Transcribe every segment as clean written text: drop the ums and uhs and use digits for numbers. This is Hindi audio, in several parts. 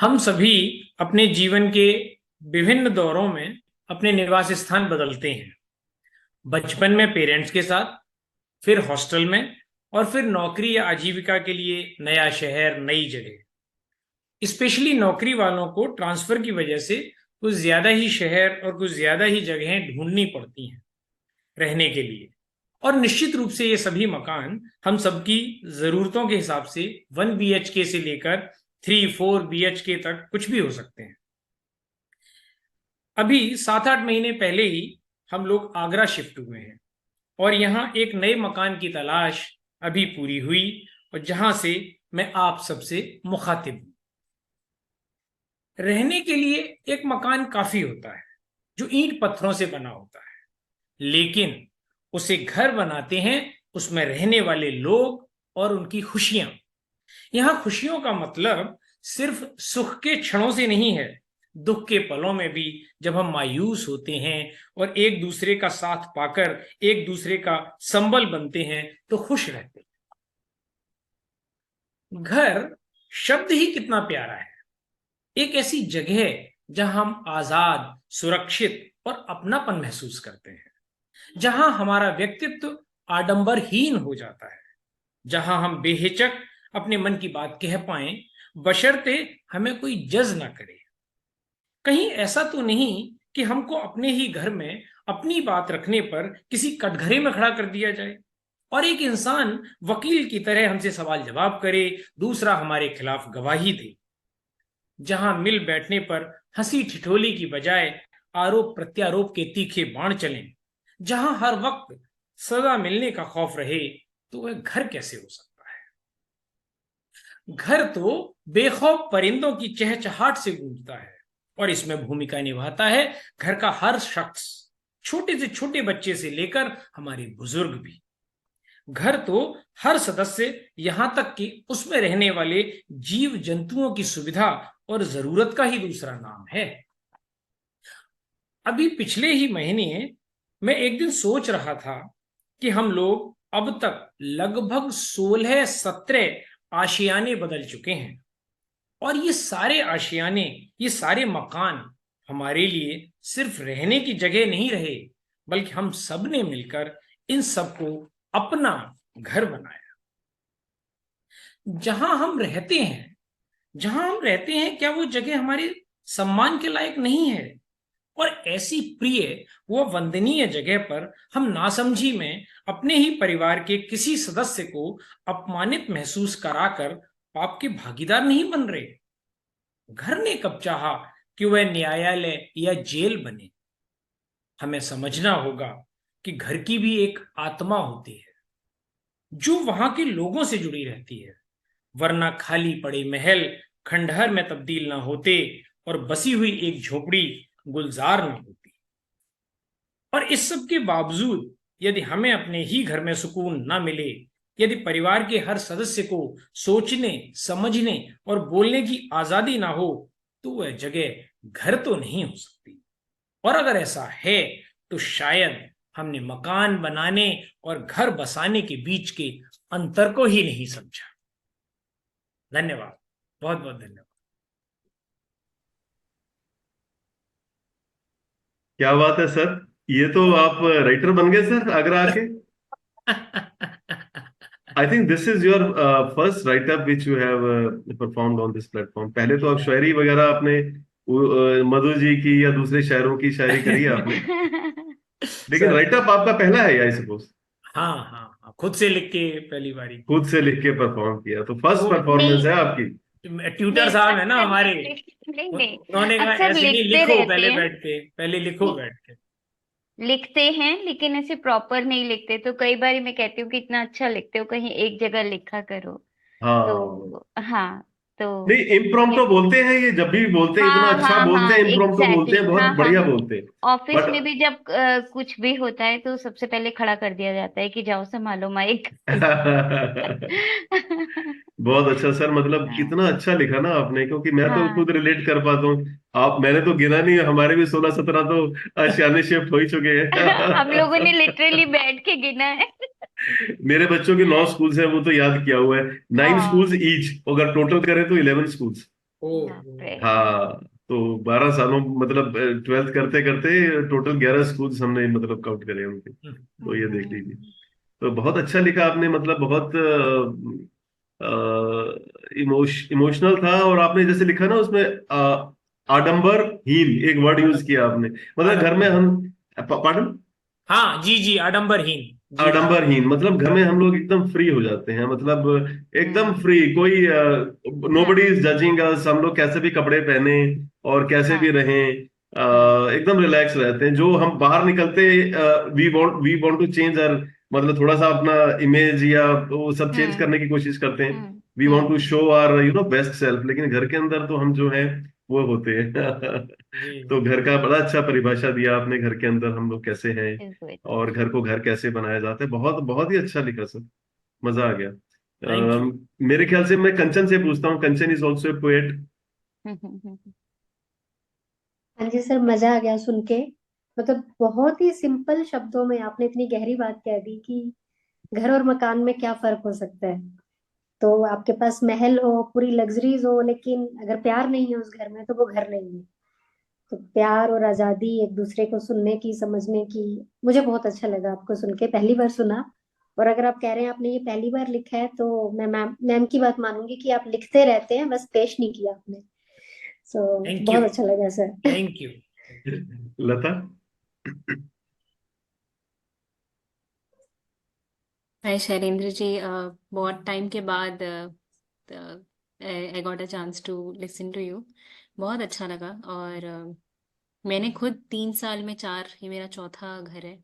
हम सभी अपने जीवन के विभिन्न दौरों में अपने निवास स्थान बदलते हैं। बचपन में पेरेंट्स के साथ, फिर हॉस्टल में, और फिर नौकरी या आजीविका के लिए नया शहर, नई जगह। स्पेशली नौकरी वालों को ट्रांसफर की वजह से कुछ ज्यादा ही शहर और कुछ ज्यादा ही जगहें ढूंढनी पड़ती हैं रहने के लिए। और निश्चित रूप से ये सभी मकान हम सबकी जरूरतों के हिसाब से 1 BHK से लेकर 3-4 BHK तक कुछ भी हो सकते हैं। अभी 7-8 महीने पहले ही हम लोग आगरा शिफ्ट हुए हैं और यहाँ एक नए मकान की तलाश अभी पूरी हुई, और जहां से मैं आप सबसे मुखातिब हूं। रहने के लिए एक मकान काफी होता है जो ईंट पत्थरों से बना होता है, लेकिन उसे घर बनाते हैं उसमें रहने वाले लोग और उनकी खुशियां। यहां खुशियों का मतलब सिर्फ सुख के क्षणों से नहीं है, दुख के पलों में भी। जब हम मायूस होते हैं और एक दूसरे का साथ पाकर एक दूसरे का संबल बनते हैं तो खुश रहते हैं। घर शब्द ही कितना प्यारा है। एक ऐसी जगह है जहां हम आजाद, सुरक्षित और अपनापन महसूस करते हैं, जहां हमारा व्यक्तित्व आडंबरहीन हो जाता है, जहां हम बेहिचक अपने मन की बात कह पाए, बशर्ते हमें कोई जज ना करे। कहीं ऐसा तो नहीं कि हमको अपने ही घर में अपनी बात रखने पर किसी कटघरे में खड़ा कर दिया जाए और एक इंसान वकील की तरह हमसे सवाल जवाब करे, दूसरा हमारे खिलाफ गवाही दे। जहां मिल बैठने पर हंसी ठिठोली की बजाय आरोप प्रत्यारोप के तीखे बाण चलें, जहां हर वक्त सजा मिलने का खौफ रहे, तो वह घर कैसे हो सकता है? घर तो बेखौफ परिंदों की चहचहाट से गूंजता है, और इसमें भूमिका निभाता है घर का हर शख्स, छोटे से छोटे बच्चे से लेकर हमारे बुजुर्ग भी। घर तो हर सदस्य, यहां तक कि उसमें रहने वाले जीव जंतुओं की सुविधा और जरूरत का ही दूसरा नाम है। अभी पिछले ही महीने मैं एक दिन सोच रहा था कि हम लोग अब तक लगभग 16-17 आशियाने बदल चुके हैं, और ये सारे आशियाने, ये सारे मकान हमारे लिए सिर्फ रहने की जगह नहीं रहे, बल्कि हम सब ने मिलकर इन सबको अपना घर बनाया। जहां हम रहते हैं क्या वो जगह हमारे सम्मान के लायक नहीं है? और ऐसी प्रिय व वंदनीय जगह पर हम नासमझी में अपने ही परिवार के किसी सदस्य को अपमानित महसूस कराकर पाप के भागीदार नहीं बन रहे। घर ने कब चाहा कि वह न्यायालय या जेल बने? हमें समझना होगा कि घर की भी एक आत्मा होती है जो वहां के लोगों से जुड़ी रहती है, वरना खाली पड़े महल खंडहर में तब्दील ना होते और बसी हुई एक झोपड़ी गुलजार न होती। और इस सब के बावजूद यदि हमें अपने ही घर में सुकून ना मिले, यदि परिवार के हर सदस्य को सोचने, समझने और बोलने की आजादी ना हो, तो वह जगह घर तो नहीं हो सकती। और अगर ऐसा है तो शायद हमने मकान बनाने और घर बसाने के बीच के अंतर को ही नहीं समझा। धन्यवाद, बहुत बहुत धन्यवाद। क्या बात है सर। ये तो आप राइटर बन गए सर आगरा आके। I think this is your first write up which you have performed on this platform. पहले तो आप शायरी वगैरह आपने मधु जी की या दूसरे शायरों की शायरी करी है आपने, लेकिन सर, राइटअप आपका पहला है आई सपोज। हाँ हाँ हाँ, खुद से लिख के पहली बारी की। खुद से लिख के परफॉर्म किया तो फर्स्ट वो परफॉर्मेंस है नहीं आपकी। ट्यूटर साहब है ना अक्सर हमारे, नहीं नहीं, उन्होंने कहा अक्सर ऐसे नहीं, लिखते लिखो रहते पहले हैं। बैठ के, पहले लिखो नहीं, बैठ के। लिखते हैं लेकिन ऐसे प्रॉपर नहीं लिखते, तो कई बार मैं कहती हूँ कि इतना अच्छा लिखते हो, कहीं एक जगह लिखा करो। हाँ, तो हाँ, तो नहीं इम्प्रोम्प्टो बोलते हैं, ये जब भी बोलते हैं इतना हाँ अच्छा हाँ बोलते हाँ, हैं, इम्प्रोम्प्टो बोलते एग्जैक्टली हैं, हाँ बहुत हाँ बढ़िया हाँ। बोलते हैं। ऑफिस बट में भी जब कुछ भी होता है तो सबसे पहले खड़ा कर दिया जाता है कि जाओ संभालो माइक। बहुत अच्छा सर, मतलब हाँ कितना अच्छा लिखा ना आपने, क्योंकि मैं तो हाँ। खुद रिलेट कर पाता हूँ। आप, मैंने तो गिना नहीं, हमारे भी 16-17 तो आशियाने शिफ्ट हो ही चुके हम लोगों ने हैं। लिटरली बैठ के गिना है। मेरे बच्चों के 9 स्कूल्स हैं, वो तो याद किया हुआ है। 9 स्कूल्स हाँ ईच, अगर टोटल करें तो 11 स्कूल्स। ओ बाप रे। हाँ, तो 12 सालों मतलब 12th करते करते टोटल 11 स्कूल्स हमने मतलब काउंट करे उनके, तो ये देख लीजिए। हम्म। तो बहुत अच्छा लिखा आपने, मतलब बहुत इमोशनल था। और आपने जैसे लिखा ना उसमें आडंबर हीन एक वर्ड यूज किया आपने, मतलब घर में आडंबर, हम, पार्डन, हाँ जी जी, आडंबरहीन, जी जी। आडंबरहीन, मतलब घर में हम लोग एकदम फ्री हो जाते हैं, मतलब एकदम हम्म। फ्री, कोई नोबडी हाँ इज जजिंग अस, हम लोग कैसे भी कपड़े पहने और कैसे भी हाँ रहें, हाँ एकदम रिलैक्स रहते हैं। जो हम बाहर निकलते, we want to change our, मतलब थोड़ा सा अपना इमेज या वो सब चेंज हम्म करने की कोशिश करते हैं। Hmm we want to hmm. Show our best self, लेकिन घर के अंदर तो हम जो है वो होते हैं। जी तो जी। घर का बड़ा अच्छा परिभाषा दिया आपने, घर के अंदर हम लोग कैसे हैं इज गुड। और घर को घर कैसे बनाया जाता है। बहुत बहुत ही अच्छा लिखा सर, मजा आ गया। Thank you. मेरे ख्याल से मैं कंचन से पूछता हूँ, कंचन इज ऑल्सो ए पोएट। हाँ जी सर, मजा आ गया सुन के। मतलब बहुत ही सिंपल शब्दों में आपने इतनी गहरी बात कह दी कि घर और मकान में क्या फर्क हो सकता है। तो आपके पास महल हो, पूरी लग्जरीज हो, लेकिन अगर प्यार नहीं है उस घर में तो वो घर नहीं है। तो प्यार और आजादी, एक दूसरे को सुनने की, समझने की, मुझे बहुत अच्छा लगा आपको सुन के, पहली बार सुना। और अगर आप कह रहे हैं आपने ये पहली बार लिखा है, तो मैं मैम मैम की बात मानूंगी कि आप लिखते रहते हैं, बस पेश नहीं किया आपने। So thank you. बहुत अच्छा लगा sir. Thank you. Lata. Hi Shailendra ji, बहुत टाइम के बाद I got a chance to listen to you. बहुत अच्छा लगा। और मैंने खुद 3 साल में 4, ये मेरा चौथा घर है।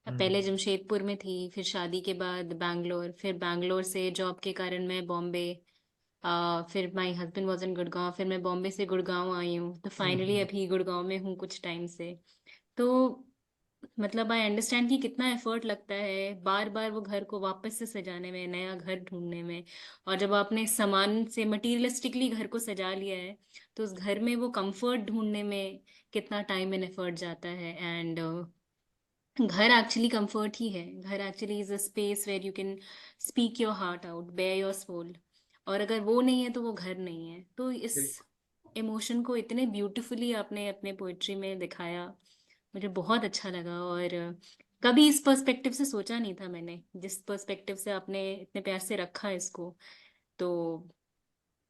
पहले जमशेदपुर में थी, फिर शादी के बाद बैंगलोर, फिर बैंगलोर से जॉब के कारण मैं बॉम्बे, फिर my husband was in Gurgaon, फिर मैं बॉम्बे से गुड़गांव आई हूँ, तो फाइनली अभी गुड़गांव में हूँ कुछ टाइम से। तो मतलब आई अंडरस्टैंड कि कितना एफर्ट लगता है बार बार वो घर को वापस से सजाने में, नया घर ढूंढने में। और जब आपने सामान से मटीरियलिस्टिकली घर को सजा लिया है, तो उस घर में वो कंफर्ट ढूंढने में कितना टाइम एंड एफर्ट जाता है। एंड घर एक्चुअली कंफर्ट ही है। घर actually is a space where you can speak your heart out, bare your soul. और अगर वो नहीं है तो वो घर नहीं है। तो इस इमोशन को इतने ब्यूटीफुली आपने अपने पोइट्री में दिखाया, मुझे बहुत अच्छा लगा। और कभी इस पर्सपेक्टिव से सोचा नहीं था मैंने, जिस पर्सपेक्टिव से आपने इतने प्यार से रखा इसको। तो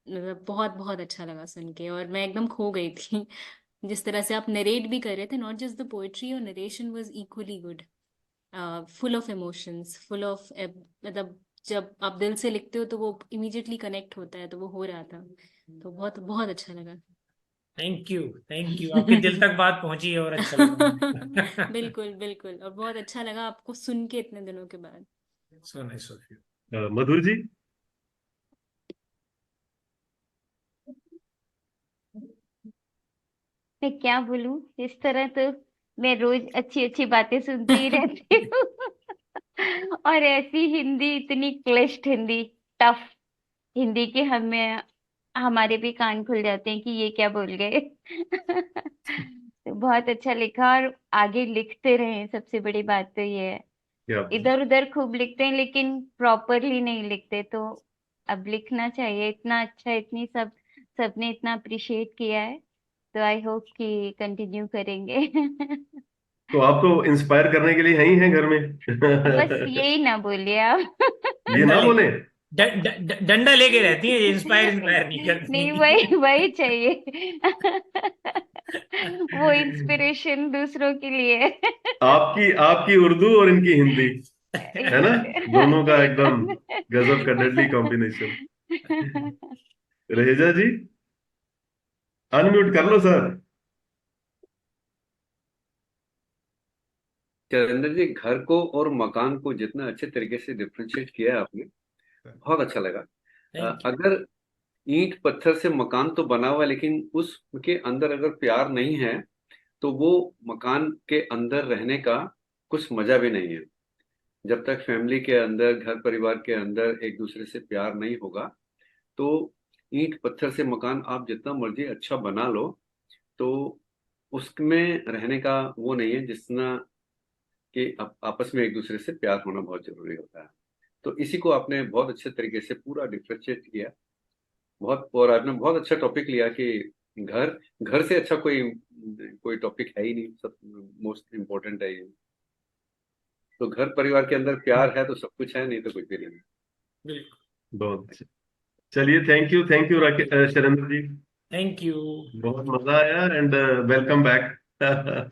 मतलब बहुत बहुत अच्छा लगा सुन के, और मैं एकदम खो गई थी। जिस तरह से आप नरेट भी कर रहे थे, नॉट जस्ट द पोएट्री, और narration was equally good, full of emotions, full of, मतलब जब आप दिल से लिखते हो तो वो इमीडिएटली कनेक्ट होता है, तो वो हो रहा था। तो बहुत बहुत अच्छा लगा। Thank you. थैंक यू, आपके दिल तक बात पहुंची है और अच्छा लगा। बिल्कुल बिल्कुल, और बहुत अच्छा लगा आपको सुन के इतने दिनों के बाद। So nice of you. Madhur ji. मैं क्या बोलूं, इस तरह तो मैं रोज अच्छी अच्छी बातें सुनती ही रहती हूँ। और ऐसी हिंदी, इतनी क्लिष्ट हिंदी, टफ हिंदी की हमें, हमारे भी कान खुल जाते हैं कि ये क्या बोल गए। तो बहुत अच्छा लिखा, और आगे लिखते रहे, सबसे बड़ी बात तो ये है। क्या इधर उधर खूब लिखते हैं लेकिन प्रॉपरली नहीं लिखते, तो अब लिखना चाहिए। इतना अच्छा, इतनी सबने इतना अप्रिशिएट किया है, तो आई होप कि कंटिन्यू करेंगे। तो आप तो इंस्पायर करने के लिए है ही हैं घर बस में। यही ना बोलिए आप। ये डंडा ना लेके, बोले। डंडा लेके रहती है, इंस्पायर इंस्पायर नहीं नहीं, वही करती। वही चाहिए। वो इंस्पिरेशन दूसरों के लिए। आपकी आपकी उर्दू और इनकी हिंदी, है ना, दोनों का एकदम बिल्कुल। गजब का डेडली कॉम्बिनेशन। रहेजा जी, अनम्यूट कर लो सर। चंद्र जी, घर को और मकान को जितना अच्छे तरीके से डिफ्रेंशिएट किया है आपने, बहुत अच्छा लगा। Thank you. अगर ईंट पत्थर से मकान तो बना हुआ है, लेकिन उसके अंदर अगर प्यार नहीं है तो वो मकान के अंदर रहने का कुछ मजा भी नहीं है। जब तक फैमिली के अंदर, घर परिवार के अंदर एक दूसरे से प्यार नहीं होगा, तो ईंट पत्थर से मकान आप जितना मर्जी अच्छा बना लो, तो उसमें रहने का वो नहीं है, जितना कि आपस में एक दूसरे से प्यार होना बहुत जरूरी होता है। तो इसी को आपने बहुत अच्छे तरीके से पूरा डिफरेंशिएट किया। बहुत, और आपने बहुत अच्छा टॉपिक लिया कि घर घर से अच्छा कोई टॉपिक है ही नहीं, सब मोस्ट इम्पोर्टेंट है ये। तो घर परिवार के अंदर प्यार है तो सब कुछ है, नहीं तो कुछ भी नहीं। बिल्कुल। बहुत अच्छा। चलिए, thank you Shailendra ji, thank you. बहुत मजा आया, एंड वेलकम बैक।